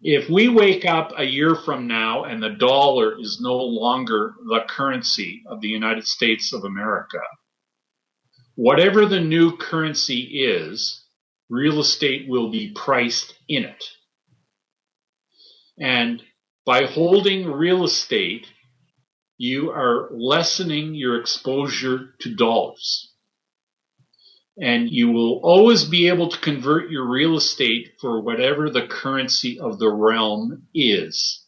If we wake up a year from now and the dollar is no longer the currency of the United States of America, whatever the new currency is, real estate will be priced in it. And by holding real estate, you are lessening your exposure to dollars. And you will always be able to convert your real estate for whatever the currency of the realm is.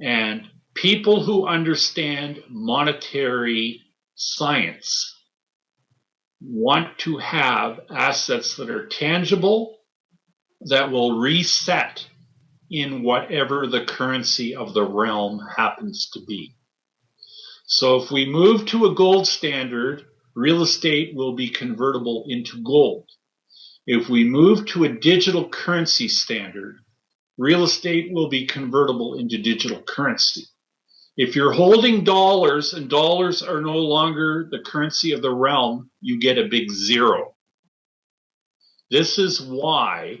And people who understand monetary science want to have assets that are tangible, that will reset in whatever the currency of the realm happens to be. So if we move to a gold standard, real estate will be convertible into gold. If we move to a digital currency standard, real estate will be convertible into digital currency. If you're holding dollars and dollars are no longer the currency of the realm, you get a big zero. This is why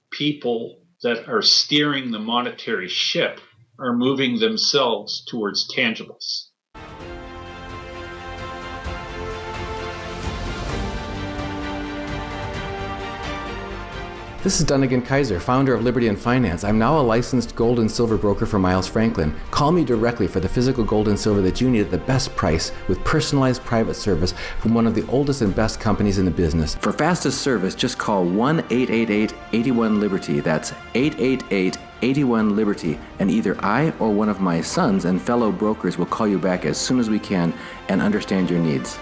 people that are steering the monetary ship are moving themselves towards tangibles. This is Dunnigan Kaiser, founder of Liberty and Finance. I'm now a licensed gold and silver broker for Miles Franklin. Call me directly for the physical gold and silver that you need at the best price with personalized private service from one of the oldest and best companies in the business. For fastest service, just call 1-888-81-LIBERTY. That's 888-81-LIBERTY. And either I or one of my sons and fellow brokers will call you back as soon as we can and understand your needs.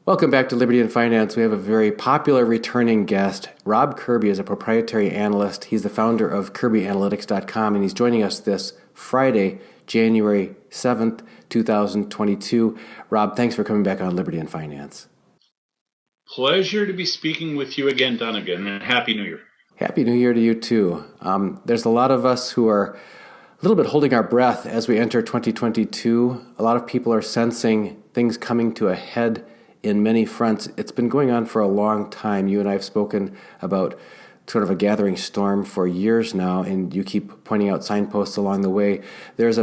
Welcome back to Liberty and Finance. We have a very popular returning guest. Rob Kirby is a proprietary analyst. He's the founder of KirbyAnalytics.com, and he's joining us this Friday, January 7th, 2022. Rob, thanks for coming back on Liberty and Finance. Pleasure to be speaking with you again, Dunnigan, and Happy New Year. Happy New Year to you, too. There's a lot of us who are a little bit holding our breath as we enter 2022. A lot of people are sensing things coming to a head in many fronts. It's been going on for a long time. You and I have spoken about sort of a gathering storm for years now, and you keep pointing out signposts along the way. There's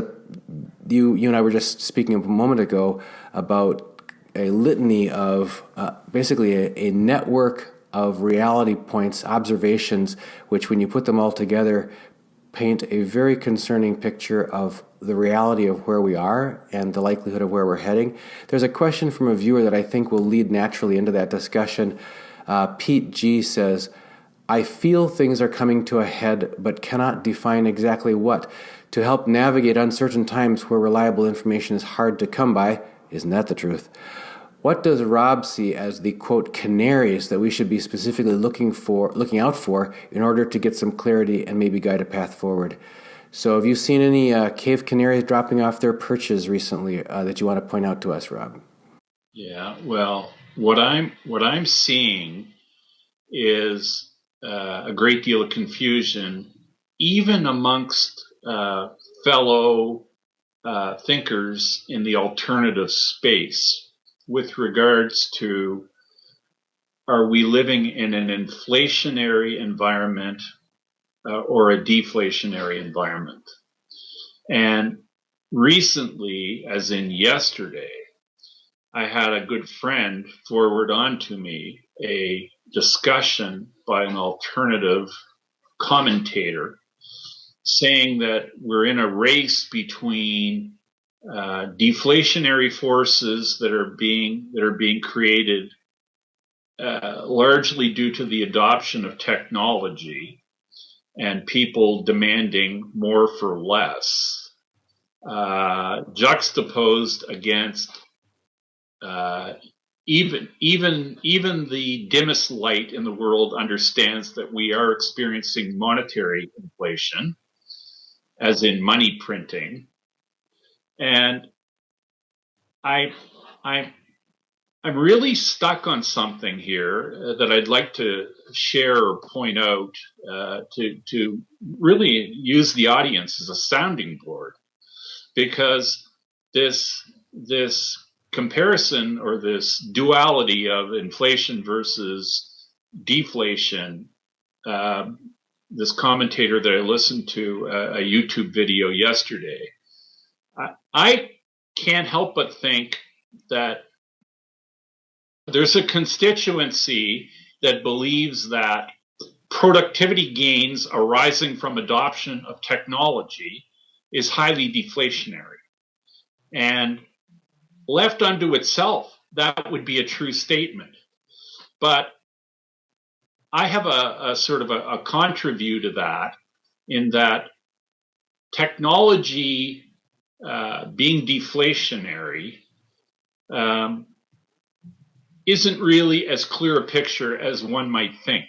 you and I were just speaking a moment ago about a litany of basically a network of reality points, observations, which when you put them all together, paint a very concerning picture of the reality of where we are and the likelihood of where we're heading. There's a question from a viewer that I think will lead naturally into that discussion. Pete G says, I feel things are coming to a head, but cannot define exactly what. To help navigate uncertain times where reliable information is hard to come by, isn't that the truth? What does Rob see as the, quote, canaries that we should be specifically looking out for in order to get some clarity and maybe guide a path forward? So have you seen any cave canaries dropping off their perches recently that you want to point out to us, Rob? Yeah, well, what I'm seeing is a great deal of confusion, even amongst fellow thinkers in the alternative space, with regards to, are we living in an inflationary environment or a deflationary environment? And recently, as in yesterday, I had a good friend forward on to me a discussion by an alternative commentator saying that we're in a race between deflationary forces that are being created largely due to the adoption of technology and people demanding more for less, juxtaposed against even the dimmest light in the world understands that we are experiencing monetary inflation, as in money printing. And I'm really stuck on something here that I'd like to share or point out to really use the audience as a sounding board, because this comparison or this duality of inflation versus deflation, this commentator that I listened to a YouTube video yesterday, I can't help but think that there's a constituency that believes that productivity gains arising from adoption of technology is highly deflationary. And left unto itself, that would be a true statement. But I have a sort of a contra view to that, in that technology being deflationary isn't really as clear a picture as one might think.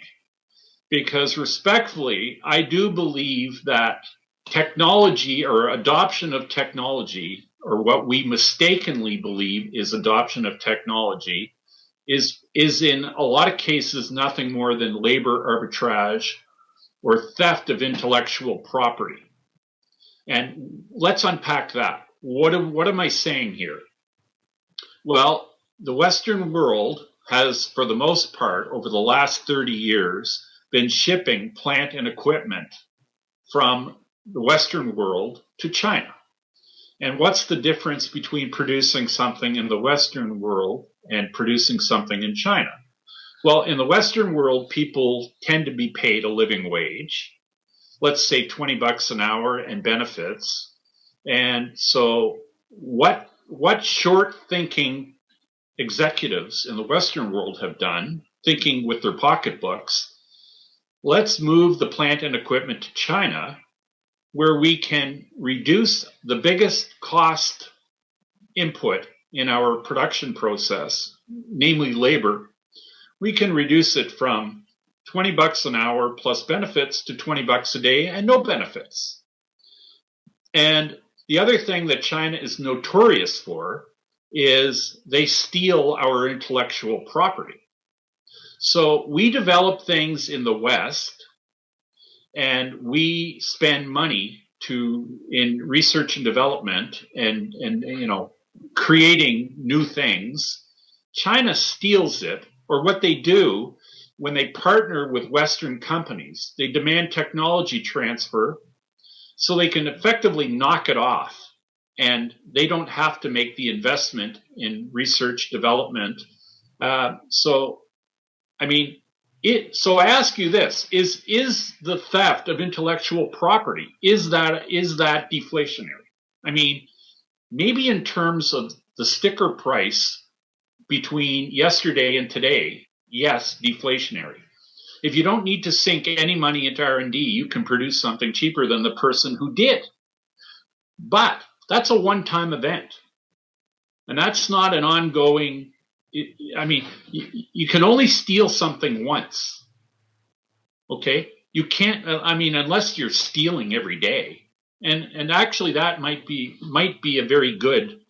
Because respectfully, I do believe that technology, or adoption of technology, or what we mistakenly believe is adoption of technology, is in a lot of cases nothing more than labor arbitrage or theft of intellectual property. And let's unpack that. What am I saying here? Well, the Western world has, for the most part, over the last 30 years, been shipping plant and equipment from the Western world to China. And what's the difference between producing something in the Western world and producing something in China? Well, in the Western world, people tend to be paid a living wage, let's say $20 an hour, and benefits. And so what short-thinking executives in the Western world have done, thinking with their pocketbooks, let's move the plant and equipment to China, where we can reduce the biggest cost input in our production process, namely labor. We can reduce it from $20 an hour plus benefits to $20 a day and no benefits. And the other thing that China is notorious for is they steal our intellectual property. So we develop things in the West, and we spend money in research and development and creating new things. China steals it, or what they do when they partner with Western companies, they demand technology transfer so they can effectively knock it off, and they don't have to make the investment in research development. So I ask you this: is the theft of intellectual property, is that deflationary? I mean, maybe in terms of the sticker price between yesterday and today, yes, deflationary. If you don't need to sink any money into R&D, you can produce something cheaper than the person who did. But that's a one-time event, and that's not an ongoing. I mean, you can only steal something once. Okay, you can't. Unless you're stealing every day, and actually that might be a very good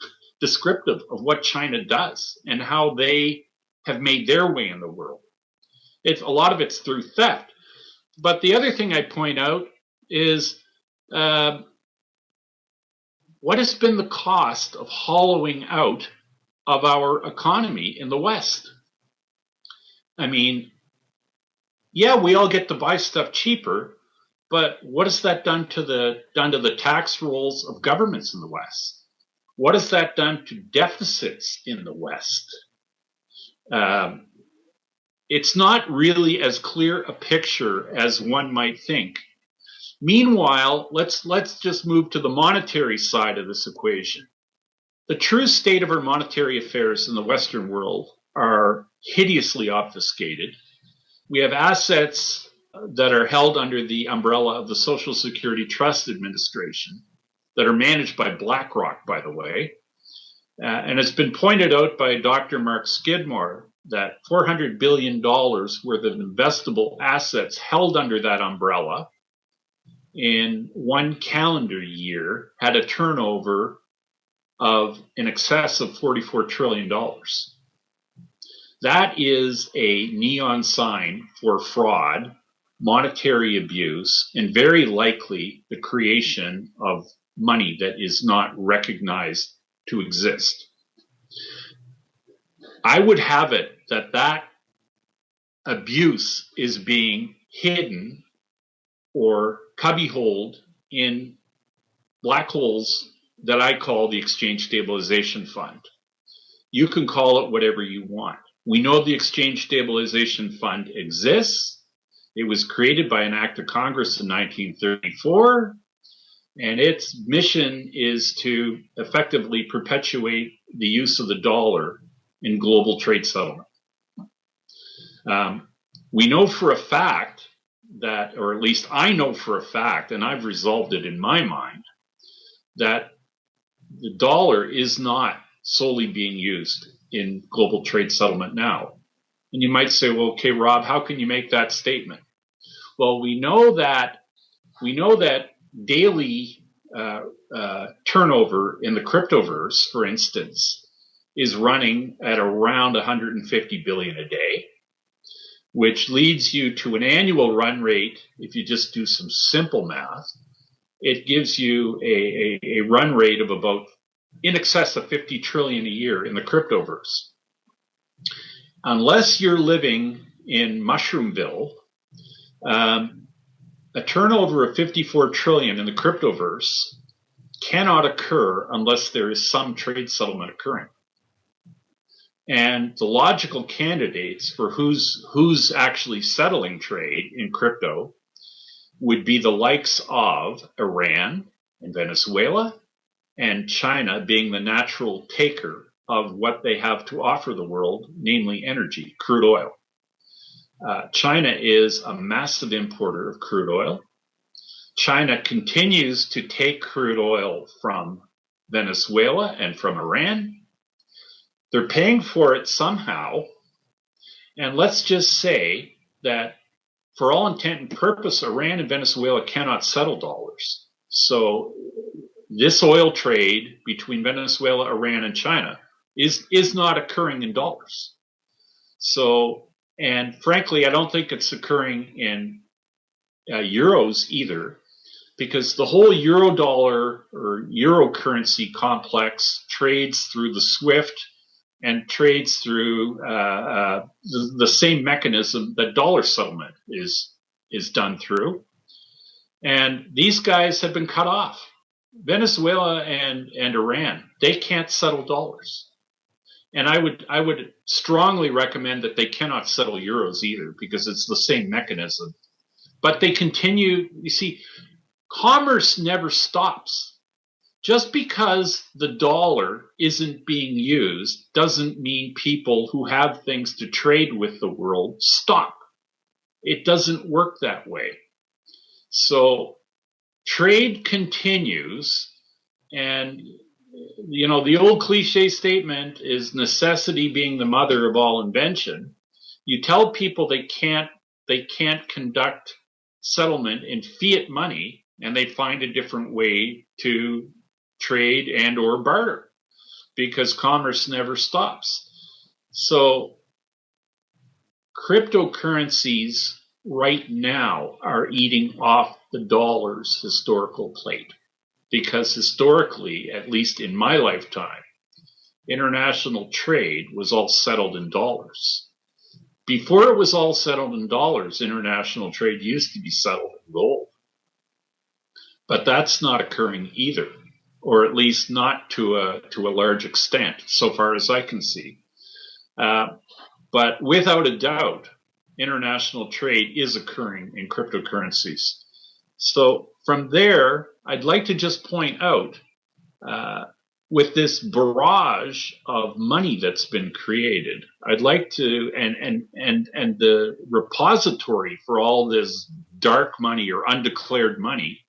descriptive of what China does and how they have made their way in the world. A lot of it's through theft. But the other thing I point out is what has been the cost of hollowing out of our economy in the West? I mean, yeah, we all get to buy stuff cheaper, but what has that done to the tax rolls of governments in the West? What has that done to deficits in the West? It's not really as clear a picture as one might think. Meanwhile, let's just move to the monetary side of this equation. The true state of our monetary affairs in the Western world are hideously obfuscated. We have assets that are held under the umbrella of the Social Security Trust Administration that are managed by BlackRock, by the way. And it's been pointed out by Dr. Mark Skidmore that $400 billion worth of investable assets held under that umbrella in one calendar year had a turnover of in excess of $44 trillion. That is a neon sign for fraud, monetary abuse, and very likely the creation of money that is not recognized to exist. I would have it that abuse is being hidden or cubbyholed in black holes that I call the Exchange Stabilization Fund. You can call it whatever you want. We know the Exchange Stabilization Fund exists. It was created by an act of Congress in 1934, and its mission is to effectively perpetuate the use of the dollar in global trade settlement. We know for a fact that, or at least I know for a fact, and I've resolved it in my mind, that the dollar is not solely being used in global trade settlement now. And you might say, well, okay, Rob, how can you make that statement? Well, we know that daily turnover in the cryptoverse, for instance, is running at around 150 billion a day, which leads you to an annual run rate. If you just do some simple math, it gives you a run rate of about in excess of 50 trillion a year in the cryptoverse. Unless you're living in Mushroomville, a turnover of 54 trillion in the cryptoverse cannot occur unless there is some trade settlement occurring. And the logical candidates for who's actually settling trade in crypto would be the likes of Iran and Venezuela, and China being the natural taker of what they have to offer the world, namely energy, crude oil. China is a massive importer of crude oil. China continues to take crude oil from Venezuela and from Iran. They're paying for it somehow. And let's just say that for all intent and purpose, Iran and Venezuela cannot settle dollars. So this oil trade between Venezuela, Iran, and China is not occurring in dollars. So, and frankly, I don't think it's occurring in euros either, because the whole euro dollar or euro currency complex trades through the SWIFT and trades through the same mechanism that dollar settlement is done through. And these guys have been cut off. Venezuela and Iran, they can't settle dollars. And I would strongly recommend that they cannot settle euros either, because it's the same mechanism. But they continue, you see, commerce never stops. Just because the dollar isn't being used doesn't mean people who have things to trade with the world stop. It doesn't work that way. So trade continues, and you know, the old cliche statement is necessity being the mother of all invention. You tell people they can't conduct settlement in fiat money, and they find a different way to trade and or barter, because commerce never stops. So cryptocurrencies right now are eating off the dollar's historical plate, because historically, at least in my lifetime, international trade was all settled in dollars. Before it was all settled in dollars, international trade used to be settled in gold. But that's not occurring either, or at least not to a large extent, so far as I can see. But without a doubt, international trade is occurring in cryptocurrencies. So from there, I'd like to just point out, with this barrage of money that's been created, I'd like to, and the repository for all this dark money or undeclared money,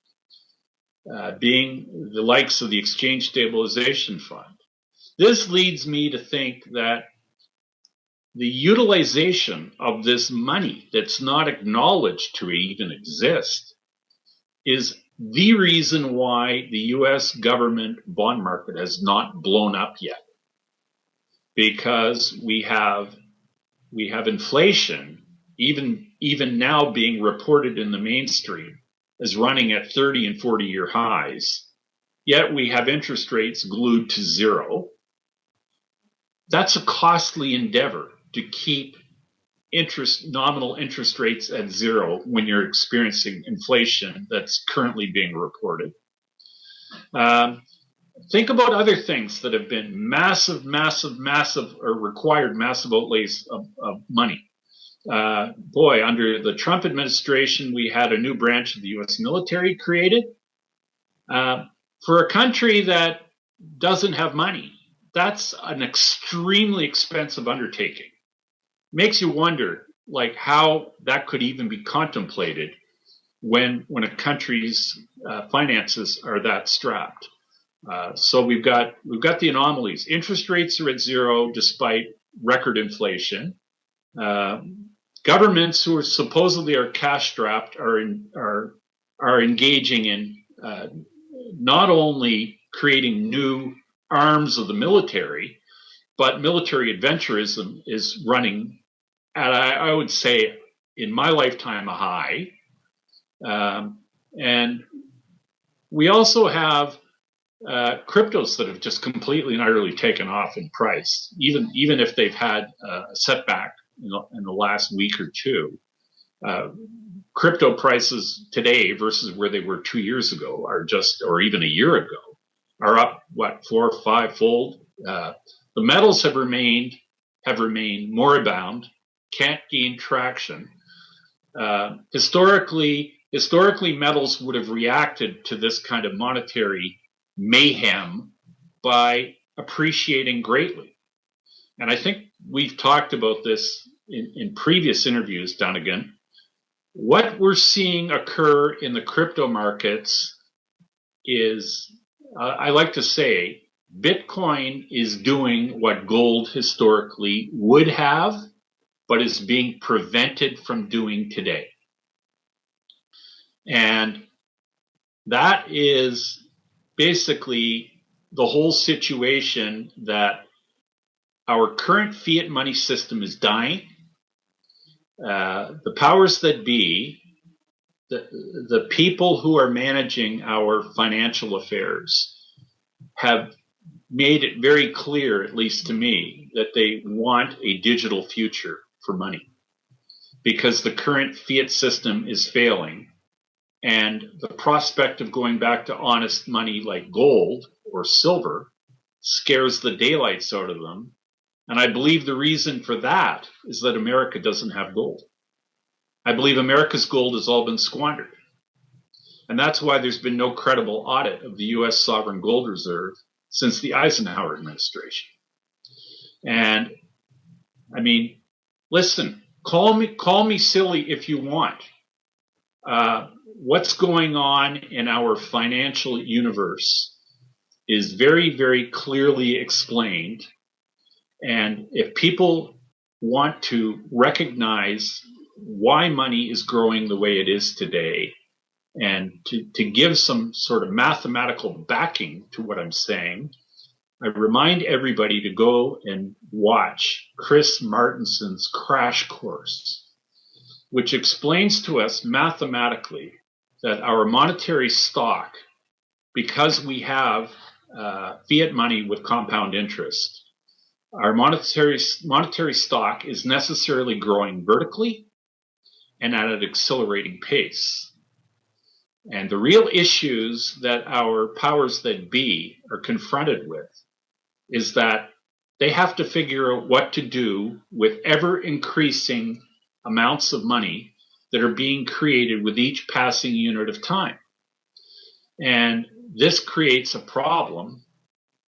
being the likes of the Exchange Stabilization Fund. This leads me to think that the utilization of this money that's not acknowledged to even exist is the reason why the U.S. government bond market has not blown up yet. Because we have inflation, even now being reported in the mainstream, is running at 30 and 40-year highs. Yet we have interest rates glued to zero. That's a costly endeavor to keep nominal interest rates at zero when you're experiencing inflation that's currently being reported. Think about other things that have been massive, or required massive outlays of money. Under the Trump administration, we had a new branch of the U.S. military created. For a country that doesn't have money, that's an extremely expensive undertaking. Makes you wonder, like, how that could even be contemplated when a country's finances are that strapped. So we've got the anomalies. Interest rates are at zero despite record inflation. Governments who are supposedly cash strapped are engaging in not only creating new arms of the military, but military adventurism is running at, I would say, in my lifetime, a high. And we also have cryptos that have just completely and utterly taken off in price, even if they've had a setback in the last week or two. Crypto prices today versus where they were 2 years ago or even a year ago, are up 4 or 5 fold. The metals have remained moribund, can't gain traction. Historically, metals would have reacted to this kind of monetary mayhem by appreciating greatly. And I think we've talked about this in previous interviews, Dunnigan. What we're seeing occur in the crypto markets is, I like to say, Bitcoin is doing what gold historically would have, but is being prevented from doing today. And that is basically the whole situation, that our current fiat money system is dying. The powers that be, the people who are managing our financial affairs, have made it very clear, at least to me, that they want a digital future for money, because the current fiat system is failing. And the prospect of going back to honest money like gold or silver scares the daylights out of them. And I believe the reason for that is that America doesn't have gold. I believe America's gold has all been squandered. And that's why there's been no credible audit of the U.S. sovereign gold reserve since the Eisenhower administration. And I mean, listen, call me silly if you want. What's going on in our financial universe is very, very clearly explained. And if people want to recognize why money is growing the way it is today, and to give some sort of mathematical backing to what I'm saying, I remind everybody to go and watch Chris Martinson's Crash Course, which explains to us mathematically that our monetary stock, because we have fiat money with compound interest, our monetary stock is necessarily growing vertically and at an accelerating pace. And the real issues that our powers that be are confronted with is that they have to figure out what to do with ever increasing amounts of money that are being created with each passing unit of time. And this creates a problem.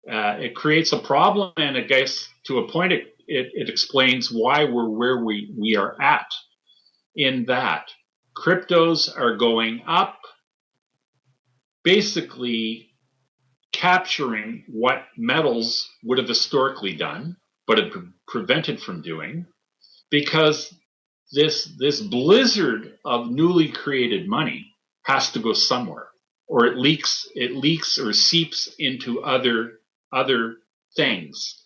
It creates a problem, and I guess to a point it explains why we're where we are at, in that cryptos are going up, basically capturing what metals would have historically done, but had prevented from doing, because this blizzard of newly created money has to go somewhere, or it leaks or seeps into other things.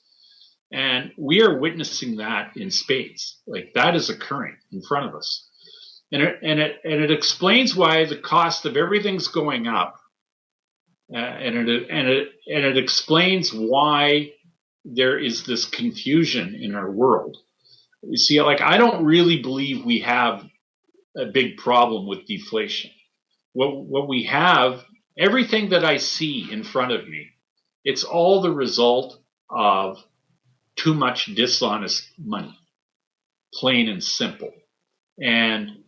And we are witnessing that in spades. Like, that is occurring in front of us. And it explains why the cost of everything's going up. And it explains why there is this confusion in our world. You see, like, I don't really believe we have a big problem with deflation. What we have, everything that I see in front of me, it's all the result of too much dishonest money, plain and simple. And,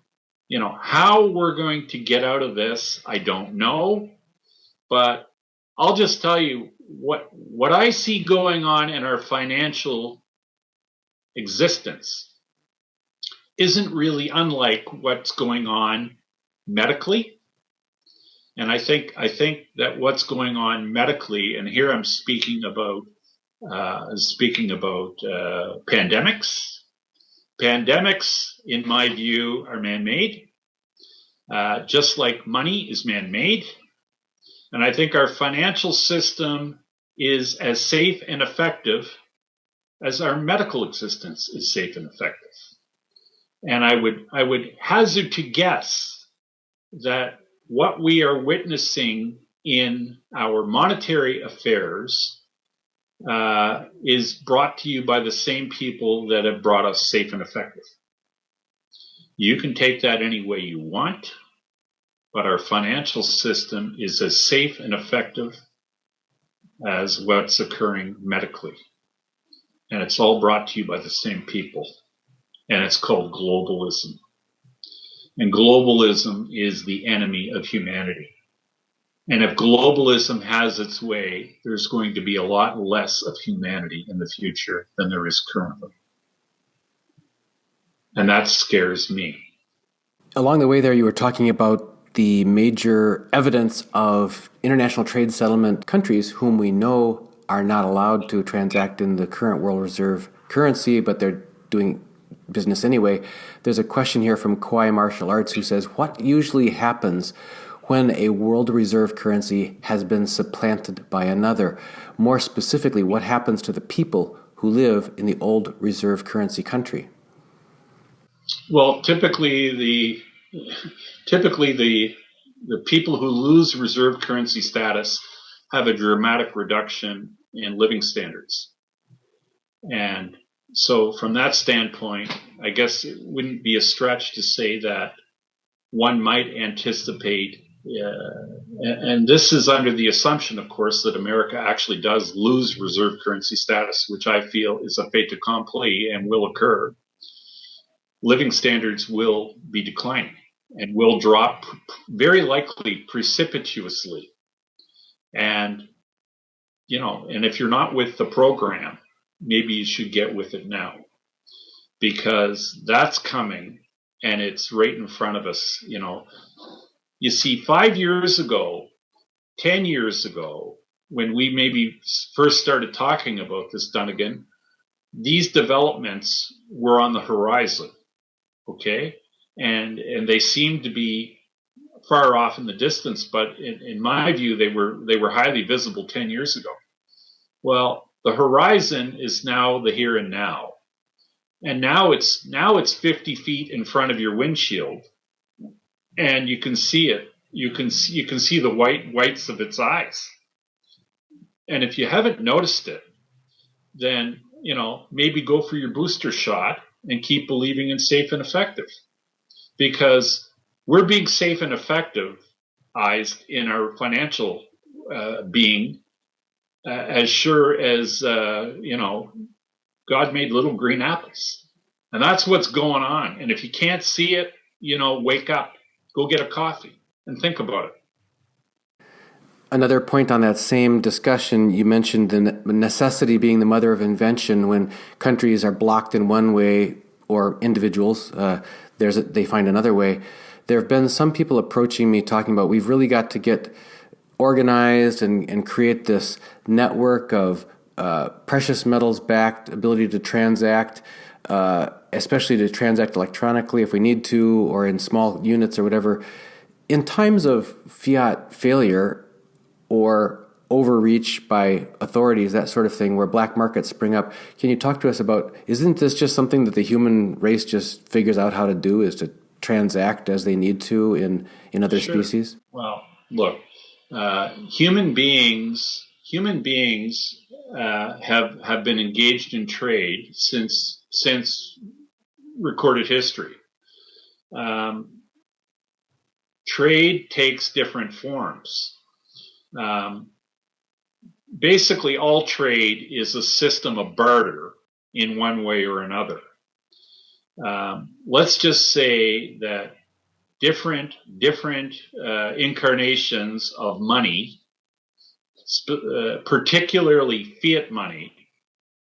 how we're going to get out of this, I don't know. But I'll just tell you what I see going on in our financial existence isn't really unlike what's going on medically. And I think that what's going on medically, and here I'm speaking about pandemics. Pandemics, in my view, are man-made, just like money is man-made. And I think our financial system is as safe and effective as our medical existence is safe and effective. And I would hazard to guess that what we are witnessing in our monetary affairs is brought to you by the same people that have brought us safe and effective. You can take that any way you want, but our financial system is as safe and effective as what's occurring medically. And it's all brought to you by the same people. And it's called globalism. And globalism is the enemy of humanity. And if globalism has its way, there's going to be a lot less of humanity in the future than there is currently. And that scares me. Along the way there, you were talking about the major evidence of international trade settlement countries whom we know are not allowed to transact in the current world reserve currency, but they're doing business anyway. There's a question here from Kwai Martial Arts who says, what usually happens when a world reserve currency has been supplanted by another? More specifically, what happens to the people who live in the old reserve currency country? Well, typically the people who lose reserve currency status have a dramatic reduction in living standards. And so from that standpoint, I guess it wouldn't be a stretch to say that one might anticipate, and this is under the assumption, of course, that America actually does lose reserve currency status, which I feel is a fait accompli and will occur. Living standards will be declining and will drop very likely precipitously. And, and if you're not with the program, maybe you should get with it now, because that's coming and it's right in front of us. You see, 5 years ago, 10 years ago, when we maybe first started talking about this, Dunnigan, these developments were on the horizon. Okay. And they seem to be far off in the distance, but in my view, they were highly visible 10 years ago. Well, the horizon is now the here and now. And now it's 50 feet in front of your windshield, and you can see it. You can see the whites of its eyes. And if you haven't noticed it, then, maybe go for your booster shot and keep believing in safe and effective, because we're being safe and effective in our financial being, as sure as, God made little green apples. And that's what's going on. And if you can't see it, wake up, go get a coffee and think about it. Another point on that same discussion, you mentioned the necessity being the mother of invention. When countries are blocked in one way, or individuals, they find another way. There have been some people approaching me talking about, we've really got to get organized and create this network of precious metals backed ability to transact, especially to transact electronically if we need to, or in small units or whatever. In times of fiat failure or overreach by authorities, that sort of thing, where black markets spring up, can you talk to us about, isn't this just something that the human race just figures out how to do, is to transact as they need to in other species? Well, look, human beings have been engaged in trade since recorded history. Trade takes different forms. Basically, all trade is a system of barter in one way or another. Let's just say that different incarnations of money, particularly fiat money.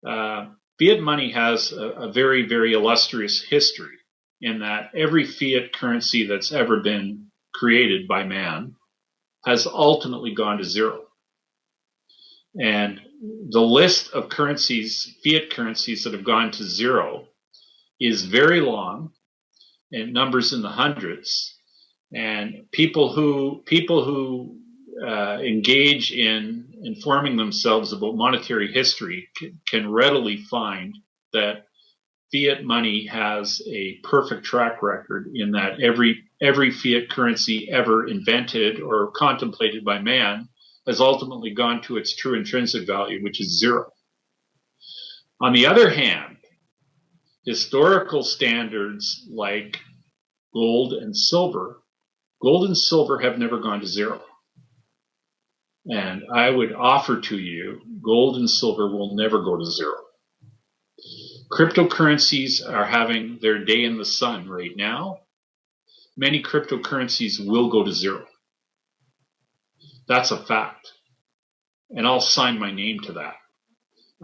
Fiat money has a very, very illustrious history in that every fiat currency that's ever been created by man has ultimately gone to zero. And the list of currencies, fiat currencies that have gone to zero is very long and numbers in the hundreds. And people who engage in informing themselves about monetary history can readily find that fiat money has a perfect track record in that every fiat currency ever invented or contemplated by man has ultimately gone to its true intrinsic value, which is zero. On the other hand, historical standards like gold and silver have never gone to zero. And I would offer to you, gold and silver will never go to zero. Cryptocurrencies are having their day in the sun right now. Many cryptocurrencies will go to zero. That's a fact. And I'll sign my name to that.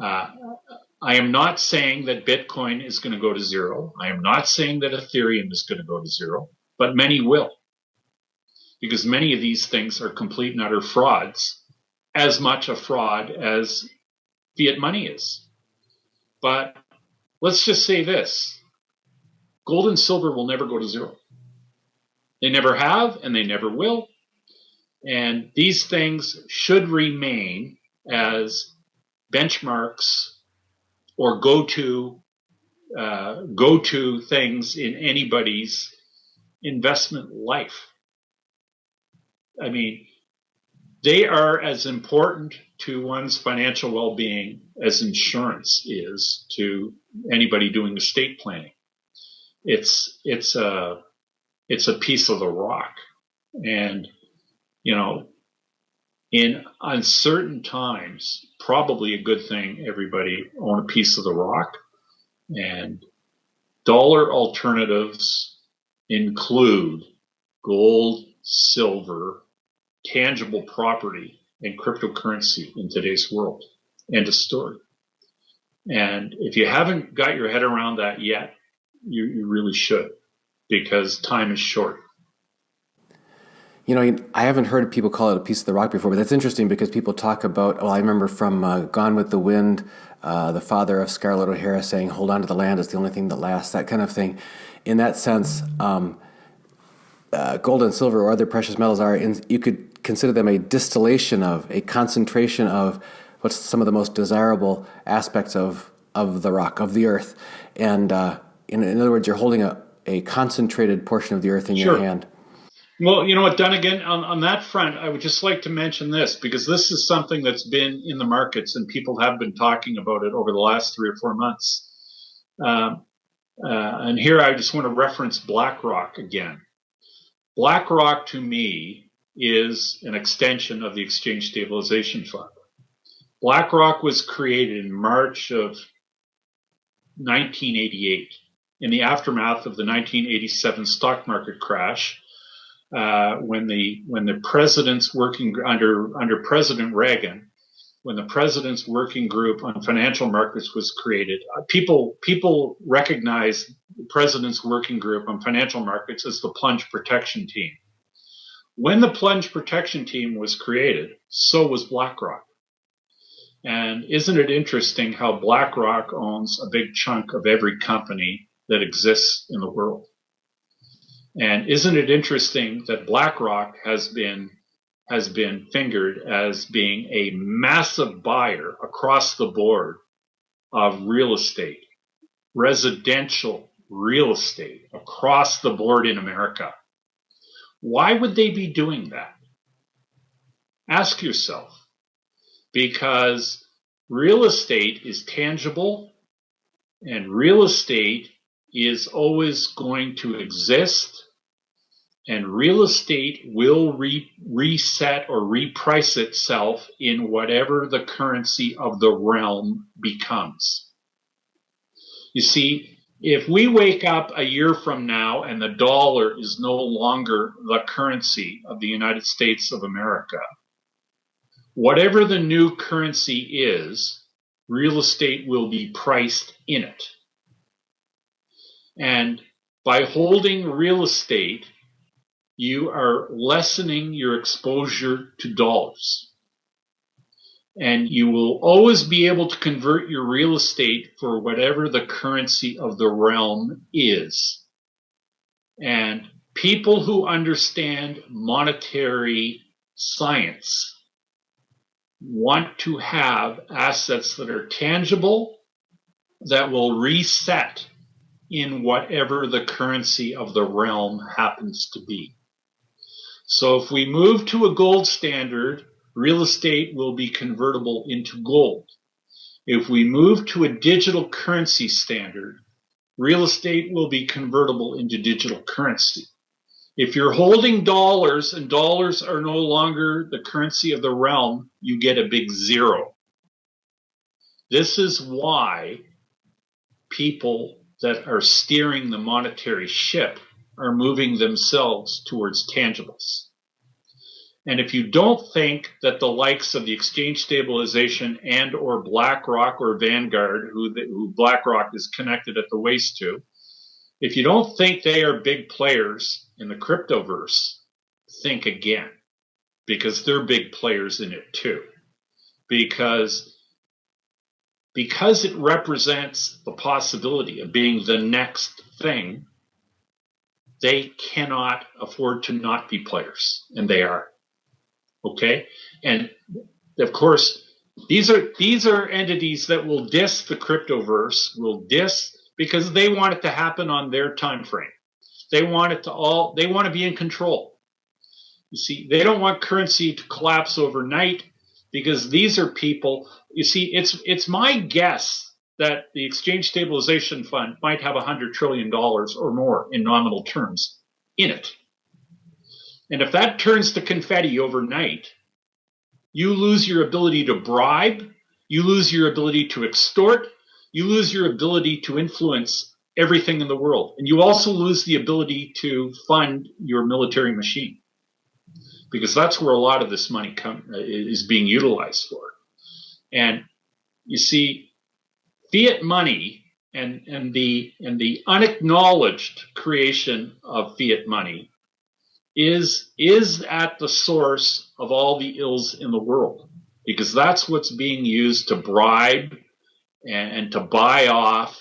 I am not saying that Bitcoin is going to go to zero. I am not saying that Ethereum is going to go to zero, but many will. Because many of these things are complete and utter frauds, as much a fraud as fiat money is. But let's just say this. Gold and silver will never go to zero. They never have, and they never will. And these things should remain as benchmarks or go-to things in anybody's investment life. I mean, they are as important to one's financial well-being as insurance is to anybody doing estate planning. It's a piece of the rock. And, you know, in uncertain times, probably a good thing everybody own a piece of the rock. And dollar alternatives include gold, silver, tangible property, and cryptocurrency in today's world. End of story. And if you haven't got your head around that yet, you really should, because time is short. You know, I haven't heard people call it a piece of the rock before, but that's interesting because people talk about, well, I remember from Gone with the Wind, the father of Scarlett O'Hara saying, hold on to the land, it's the only thing that lasts, that kind of thing. In that sense, gold and silver or other precious metals you could consider them a distillation of, a concentration of what's some of the most desirable aspects of the rock, of the earth. And in other words, you're holding a concentrated portion of the earth in your hand. Well, you know what, Dunnigan, on that front, I would just like to mention this, because this is something that's been in the markets and people have been talking about it over the last 3 or 4 months. And here I just want to reference BlackRock again. BlackRock, to me, is an extension of the Exchange Stabilization Fund. BlackRock was created in March of 1988 in the aftermath of the 1987 stock market crash. When the president's working under President Reagan, when the president's working group on financial markets was created, people recognized the president's working group on financial markets as the plunge protection team. When the plunge protection team was created, so was BlackRock. And isn't it interesting how BlackRock owns a big chunk of every company that exists in the world? And isn't it interesting that BlackRock has been fingered as being a massive buyer across the board of real estate, residential real estate across the board in America? Why would they be doing that? Ask yourself. Because real estate is tangible, and real estate is always going to exist, and real estate will reset or reprice itself in whatever the currency of the realm becomes. You see, if we wake up a year from now and the dollar is no longer the currency of the United States of America, whatever the new currency is, real estate will be priced in it. And by holding real estate, you are lessening your exposure to dollars. And you will always be able to convert your real estate for whatever the currency of the realm is. And people who understand monetary science want to have assets that are tangible, that will reset in whatever the currency of the realm happens to be. So if we move to a gold standard, real estate will be convertible into gold. If we move to a digital currency standard, real estate will be convertible into digital currency. If you're holding dollars and dollars are no longer the currency of the realm, you get a big zero. This is why people that are steering the monetary ship are moving themselves towards tangibles. And if you don't think that the likes of the exchange stabilization and or BlackRock or Vanguard, who BlackRock is connected at the waist to, if you don't think they are big players in the cryptoverse, think again, because they're big players in it too. Because it represents the possibility of being the next thing, they cannot afford to not be players, and they are. Okay? And of course, these are entities that will diss the cryptoverse, will diss because they want it to happen on their time frame. They want to be in control. You see, they don't want currency to collapse overnight because these are people, you see, it's my guess that the Exchange Stabilization Fund might have $100 trillion or more in nominal terms in it. And if that turns to confetti overnight, you lose your ability to bribe, you lose your ability to extort, you lose your ability to influence everything in the world. And you also lose the ability to fund your military machine, because that's where a lot of this money is being utilized for. And you see, fiat money and the unacknowledged creation of fiat money is at the source of all the ills in the world, because that's what's being used to bribe and to buy off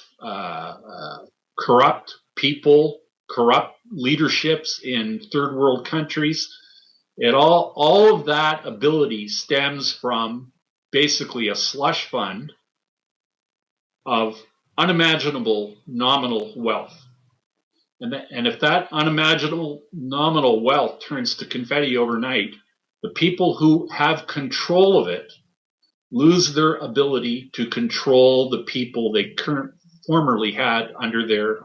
corrupt people, corrupt leaderships in third world countries. All of that ability stems from basically a slush fund of unimaginable nominal wealth. And if that unimaginable nominal wealth turns to confetti overnight, the people who have control of it lose their ability to control the people they formerly had under their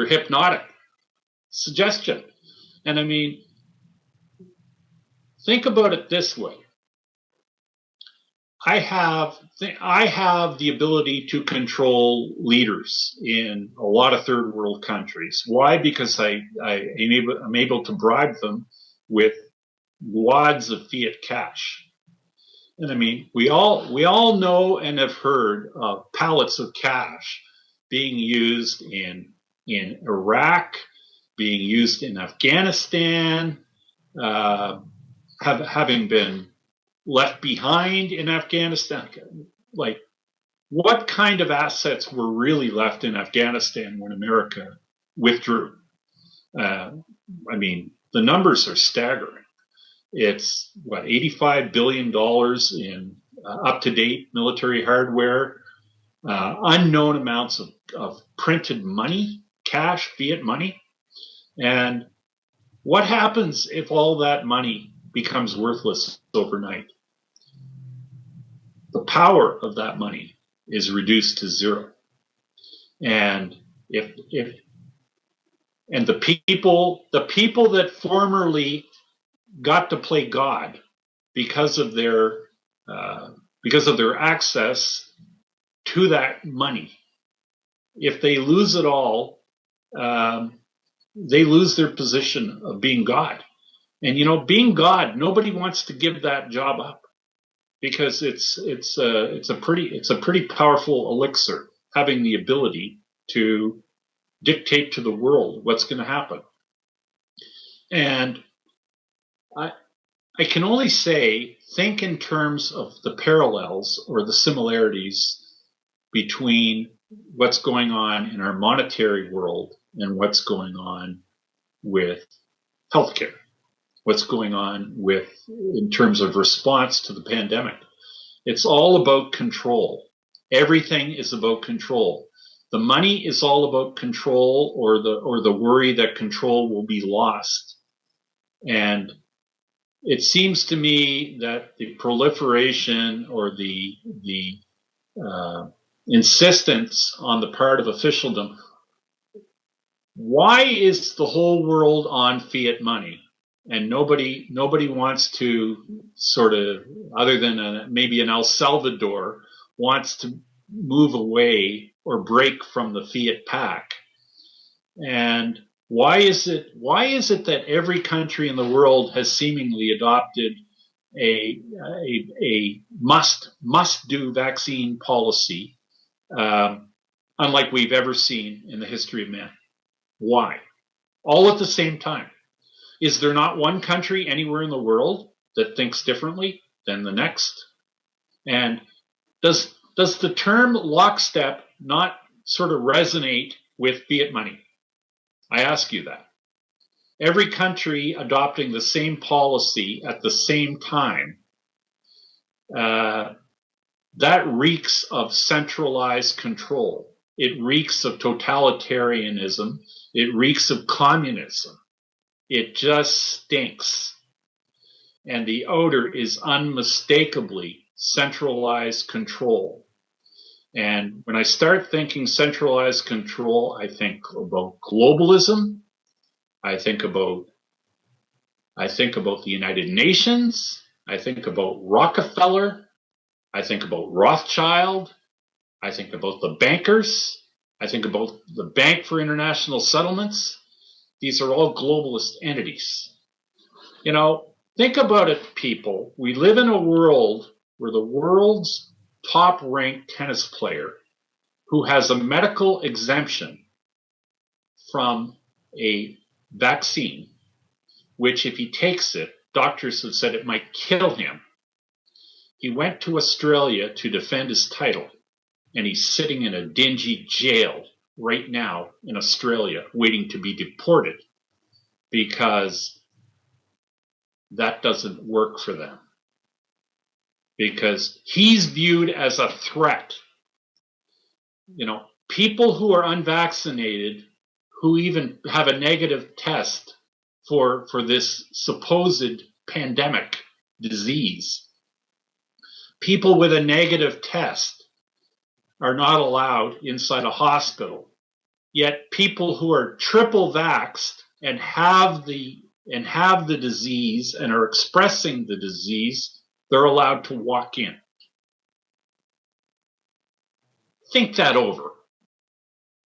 hypnotic suggestion. And I mean, think about it this way. I have the ability to control leaders in a lot of third world countries. Why? Because I'm able to bribe them with wads of fiat cash. And I mean, we all know and have heard of pallets of cash being used in Iraq, being used in Afghanistan, having been left behind in Afghanistan. Like, what kind of assets were really left in Afghanistan when America withdrew? I mean, the numbers are staggering. It's $85 billion in up-to-date military hardware, unknown amounts of printed money, cash, fiat money. And what happens if all that money becomes worthless overnight? the power of that money is reduced to zero. And and the people that formerly got to play God because of their access to that money, if they lose it all, they lose their position of being God. And being God, nobody wants to give that job up, because it's a pretty powerful elixir, having the ability to dictate to the world what's going to happen. And I can only say, think in terms of the parallels or the similarities between what's going on in our monetary world and what's going on with healthcare, what's going on in terms of response to the pandemic. It's all about control. Everything is about control. The money is all about control, or the worry that control will be lost. And it seems to me that the proliferation or the insistence on the part of officialdom, why is the whole world on fiat money? And nobody wants to sort of, other than maybe an El Salvador, wants to move away or break from the fiat pack. And why is it that every country in the world has seemingly adopted a must do vaccine policy, unlike we've ever seen in the history of man? Why? All at the same time. Is there not one country anywhere in the world that thinks differently than the next? And does the term lockstep not sort of resonate with fiat money? I ask you that. Every country adopting the same policy at the same time, that reeks of centralized control. It reeks of totalitarianism. It reeks of communism. It just stinks. And the odor is unmistakably centralized control. And when I start thinking centralized control, I think about globalism. I think about the United Nations. I think about Rockefeller. I think about Rothschild. I think about the bankers. I think about the Bank for International Settlements. These are all globalist entities. Think about it, people. We live in a world where the world's top-ranked tennis player, who has a medical exemption from a vaccine, which if he takes it, doctors have said it might kill him. He went to Australia to defend his title, and he's sitting in a dingy jail right now in Australia waiting to be deported because that doesn't work for them. Because he's viewed as a threat. People who are unvaccinated, who even have a negative test for this supposed pandemic disease, people with a negative test are not allowed inside a hospital. Yet people who are triple vaxxed and have the disease and are expressing the disease, they're allowed to walk in. Think that over.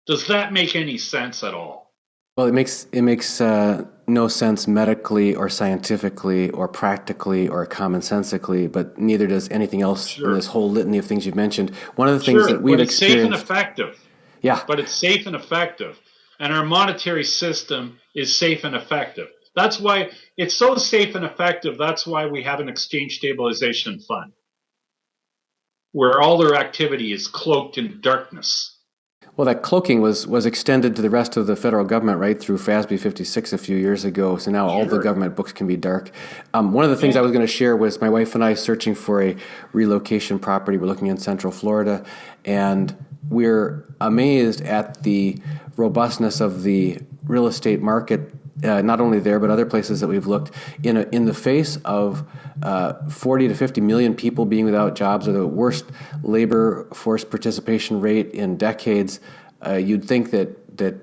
Does that make any sense at all? Well, it makes no sense medically or scientifically or practically or commonsensically, but neither does anything else in this whole litany of things you've mentioned. One of the things that we've experienced... Safe and effective. Yeah. But it's safe and effective. And our monetary system is safe and effective. That's why it's so safe and effective. That's why we have an exchange stabilization fund, where all their activity is cloaked in darkness. Well, that cloaking was extended to the rest of the federal government right through FASB 56 a few years ago. So now all the government books can be dark. One of the things I was going to share was my wife and I searching for a relocation property. We're looking in Central Florida, and we're amazed at the robustness of the real estate market not only there, but other places that we've looked, in the face of 40 to 50 million people being without jobs, or the worst labor force participation rate in decades, you'd think that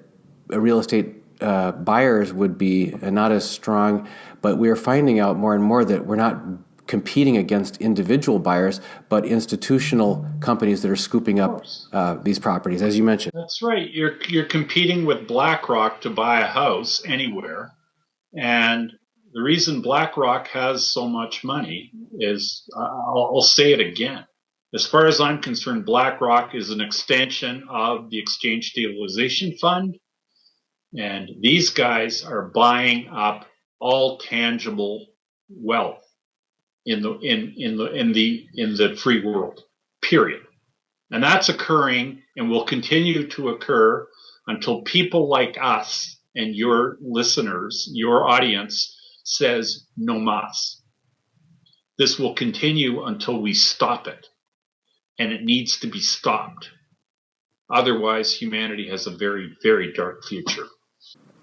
real estate buyers would be not as strong, but we are finding out more and more that we're not competing against individual buyers, but institutional companies that are scooping up these properties, as you mentioned. That's right. You're competing with BlackRock to buy a house anywhere, and the reason BlackRock has so much money is, I'll say it again. As far as I'm concerned, BlackRock is an extension of the Exchange Stabilization Fund, and these guys are buying up all tangible wealth in the free world, period. And that's occurring and will continue to occur until people like us and your listeners, your audience, says no mas. This will continue until we stop it, and it needs to be stopped. Otherwise, humanity has a very, very dark future.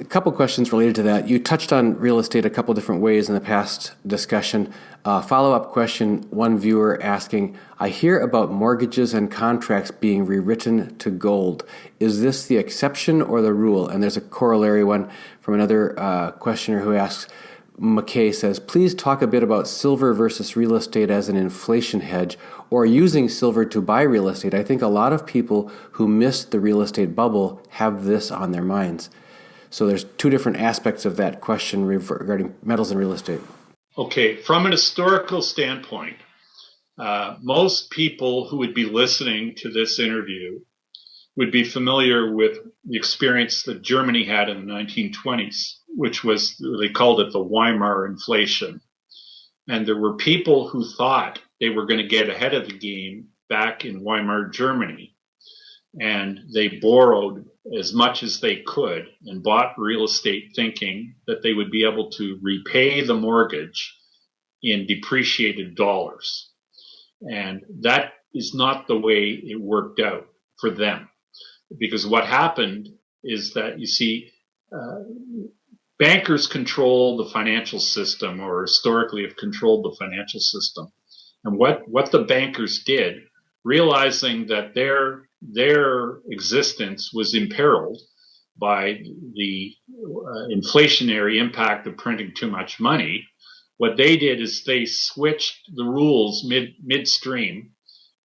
A couple questions related to that. You touched on real estate a couple different ways in the past discussion. Follow-up question, one viewer asking, I hear about mortgages and contracts being rewritten to gold. Is this the exception or the rule? And there's a corollary one from another questioner who asks, McKay says, please talk a bit about silver versus real estate as an inflation hedge, or using silver to buy real estate. I think a lot of people who missed the real estate bubble have this on their minds. So there's two different aspects of that question regarding metals and real estate. Okay, from an historical standpoint, most people who would be listening to this interview would be familiar with the experience that Germany had in the 1920s, which was, they called it the Weimar Inflation. And there were people who thought they were going to get ahead of the game back in Weimar, Germany. And they borrowed as much as they could and bought real estate thinking that they would be able to repay the mortgage in depreciated dollars. And that is not the way it worked out for them. Because what happened is that, you see, bankers control the financial system, or historically have controlled the financial system. And what the bankers did, realizing that their existence was imperiled by the inflationary impact of printing too much money, what they did is they switched the rules midstream,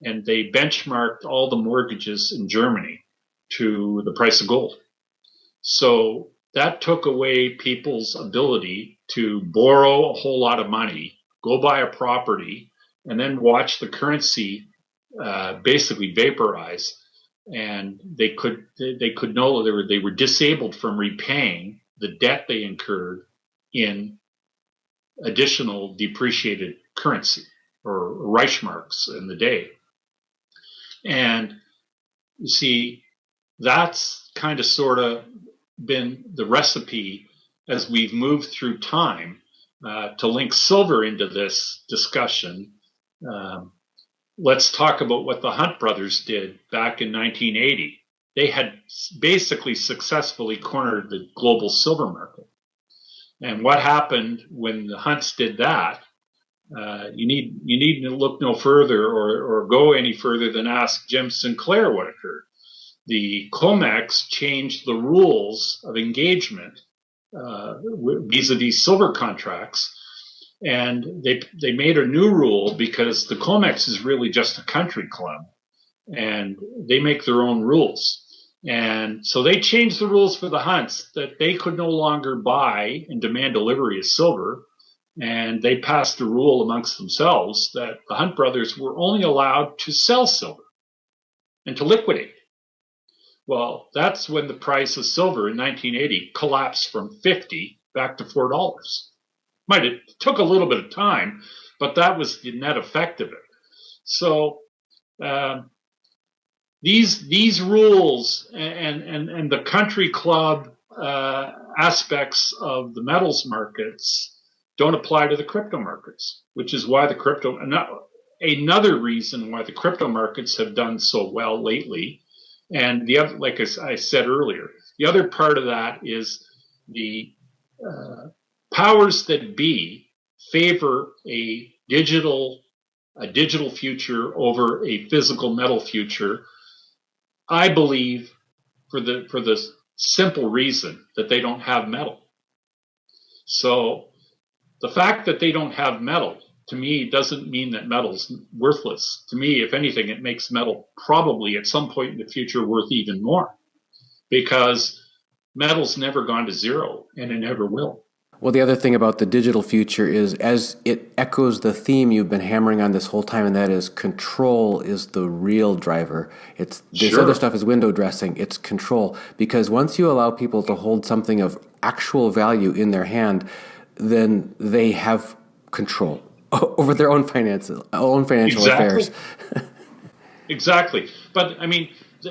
and they benchmarked all the mortgages in Germany to the price of gold. So that took away people's ability to borrow a whole lot of money, go buy a property, and then watch the currency basically vaporize. And they could know they were disabled from repaying the debt they incurred in additional depreciated currency, or Reichsmarks in the day. And you see, that's kind of sort of been the recipe as we've moved through time. To link silver into this discussion, let's talk about what the Hunt brothers did back in 1980. They had basically successfully cornered the global silver market. And what happened when the Hunts did that? You need to look no further or go any further than ask Jim Sinclair what occurred. The COMEX changed the rules of engagement vis-a-vis silver contracts, and they made a new rule, because the COMEX is really just a country club, and they make their own rules. And so they changed the rules for the Hunts, that they could no longer buy and demand delivery of silver. And they passed a rule amongst themselves that the Hunt brothers were only allowed to sell silver and to liquidate. Well, that's when the price of silver in 1980 collapsed from $50 back to $4. It took a little bit of time, but that was the net effect of it. So these rules and the country club aspects of the metals markets don't apply to the crypto markets, which is why another reason why the crypto markets have done so well lately. And the other, like I said earlier, the other part of that is the powers that be favor a digital future over a physical metal future, I believe for the simple reason that they don't have metal. So the fact that they don't have metal, to me, doesn't mean that metal's worthless. To me, if anything, it makes metal probably at some point in the future worth even more, because metal's never gone to zero and it never will. Well, the other thing about the digital future is, as it echoes the theme you've been hammering on this whole time, and that is control is the real driver. It's this other stuff is window dressing. It's control, because once you allow people to hold something of actual value in their hand, then they have control over their own finances, own financial affairs. Exactly. But I mean,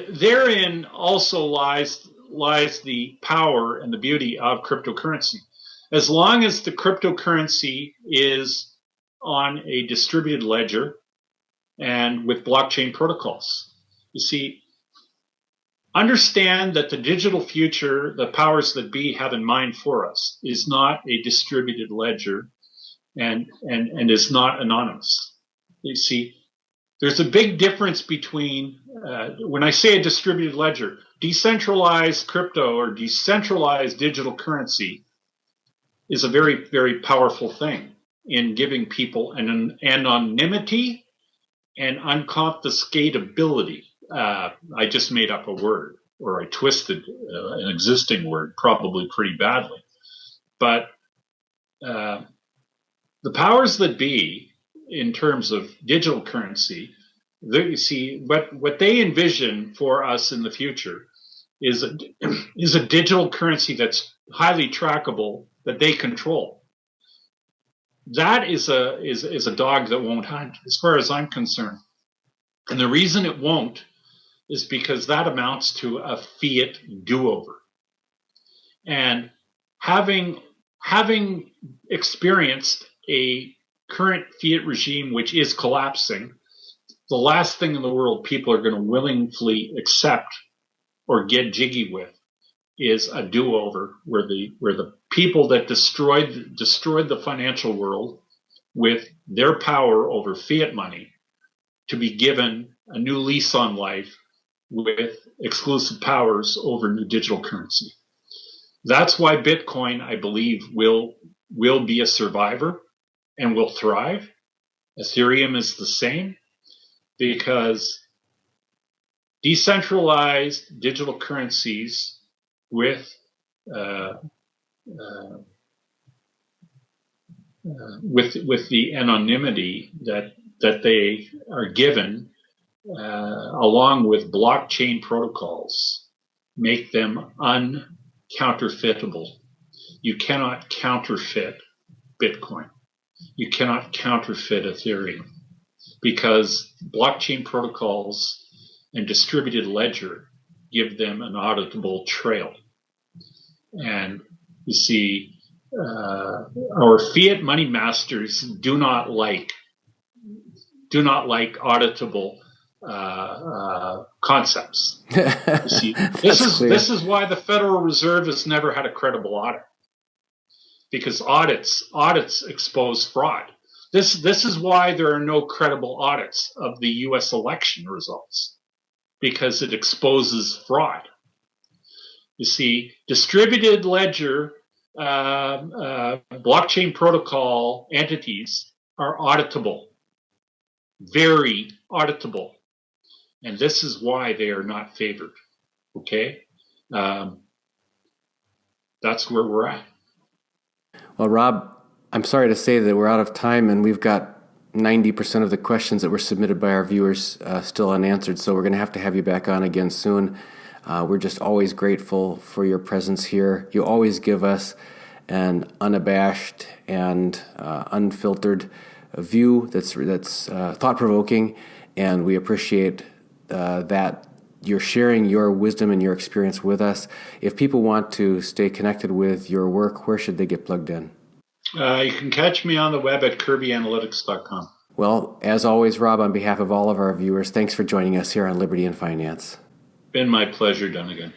therein also lies the power and the beauty of cryptocurrency. As long as the cryptocurrency is on a distributed ledger and with blockchain protocols, you see, understand that the digital future, the powers that be have in mind for us, is not a distributed ledger and is not anonymous. You see, there's a big difference between, when I say a distributed ledger, decentralized crypto or decentralized digital currency is a very, very powerful thing in giving people an anonymity and unconfiscatability. I just made up a word, or I twisted an existing word probably pretty badly. But the powers that be, in terms of digital currency, you see, what they envision for us in the future is a digital currency that's highly trackable, that they control. That is a dog that won't hunt, as far as I'm concerned. And the reason it won't is because that amounts to a fiat do-over. And having experienced a current fiat regime which is collapsing, the last thing in the world people are going to willingly accept or get jiggy with is a do-over where the people that destroyed the financial world with their power over fiat money to be given a new lease on life with exclusive powers over new digital currency. That's why Bitcoin, I believe, will be a survivor and will thrive. Ethereum is the same, because decentralized digital currencies with the anonymity that they are given, along with blockchain protocols, make them uncounterfeitable. You cannot counterfeit Bitcoin. You cannot counterfeit Ethereum, because blockchain protocols and distributed ledger give them an auditable trail. And you see, our fiat money masters do not like auditable concepts. You see, this is why the Federal Reserve has never had a credible audit, because audits expose fraud. This is why there are no credible audits of the U.S. election results, because it exposes fraud. You see, distributed ledger, blockchain protocol entities are auditable, very auditable. And this is why they are not favored. Okay? That's where we're at. Well, Rob, I'm sorry to say that we're out of time, and we've got 90% of the questions that were submitted by our viewers still unanswered, so we're going to have you back on again soon. We're just always grateful for your presence here. You always give us an unabashed and unfiltered view that's thought-provoking, and we appreciate that you're sharing your wisdom and your experience with us. If people want to stay connected with your work, where should they get plugged in? You can catch me on the web at kirbyanalytics.com. Well, as always, Rob, on behalf of all of our viewers, thanks for joining us here on Liberty and Finance. Been my pleasure, Dunnigan.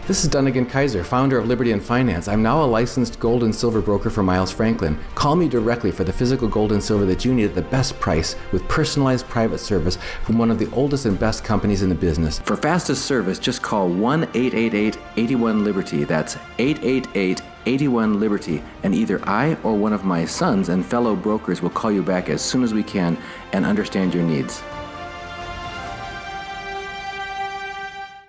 This is Dunnigan Kaiser, founder of Liberty and Finance. I'm now a licensed gold and silver broker for Miles Franklin. Call me directly for the physical gold and silver that you need at the best price with personalized private service from one of the oldest and best companies in the business. For fastest service, just call 1-888-81-LIBERTY. That's 888-81-LIBERTY. And either I or one of my sons and fellow brokers will call you back as soon as we can and understand your needs.